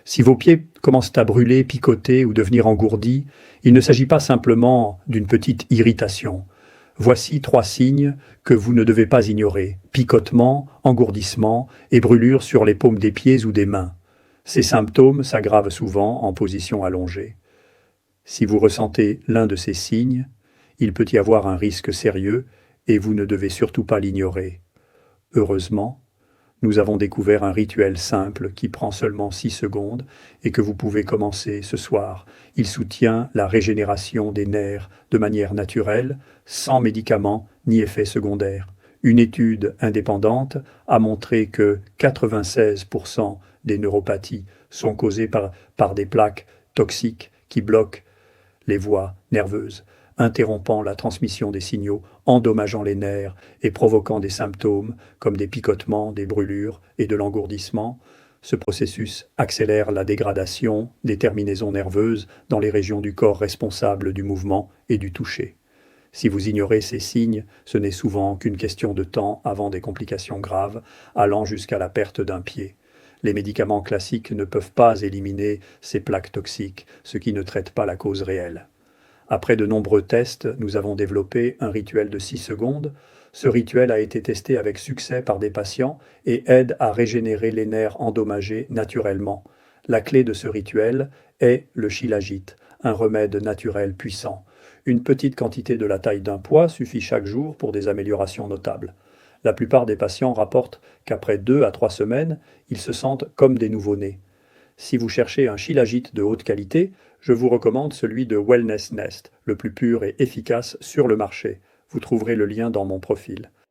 Si vos pieds commencent à brûler, picoter ou devenir engourdis, il ne s'agit pas simplement d'une petite irritation. Voici 3 signes que vous ne devez pas ignorer: picotement, engourdissement et brûlure sur les paumes des pieds ou des mains. Ces symptômes s'aggravent souvent en position allongée. Si vous ressentez l'un de ces signes, il peut y avoir un risque sérieux et vous ne devez surtout pas l'ignorer. Heureusement, nous avons découvert un rituel simple qui prend seulement 6 secondes et que vous pouvez commencer ce soir. Il soutient la régénération des nerfs de manière naturelle, sans médicaments ni effets secondaires. Une étude indépendante a montré que 96% des neuropathies sont causées par des plaques toxiques qui bloquent les voies nerveuses, interrompant la transmission des signaux, endommageant les nerfs et provoquant des symptômes comme des picotements, des brûlures et de l'engourdissement. Ce processus accélère la dégradation des terminaisons nerveuses dans les régions du corps responsables du mouvement et du toucher. Si vous ignorez ces signes, ce n'est souvent qu'une question de temps avant des complications graves, allant jusqu'à la perte d'un pied. Les médicaments classiques ne peuvent pas éliminer ces plaques toxiques, ce qui ne traite pas la cause réelle. Après de nombreux tests, nous avons développé un rituel de 6 secondes. Ce rituel a été testé avec succès par des patients et aide à régénérer les nerfs endommagés naturellement. La clé de ce rituel est le shilajit, un remède naturel puissant. Une petite quantité de la taille d'un pois suffit chaque jour pour des améliorations notables. La plupart des patients rapportent qu'après 2 à 3 semaines, ils se sentent comme des nouveau-nés. Si vous cherchez un shilajit de haute qualité, je vous recommande celui de Wellness Nest, le plus pur et efficace sur le marché. Vous trouverez le lien dans mon profil.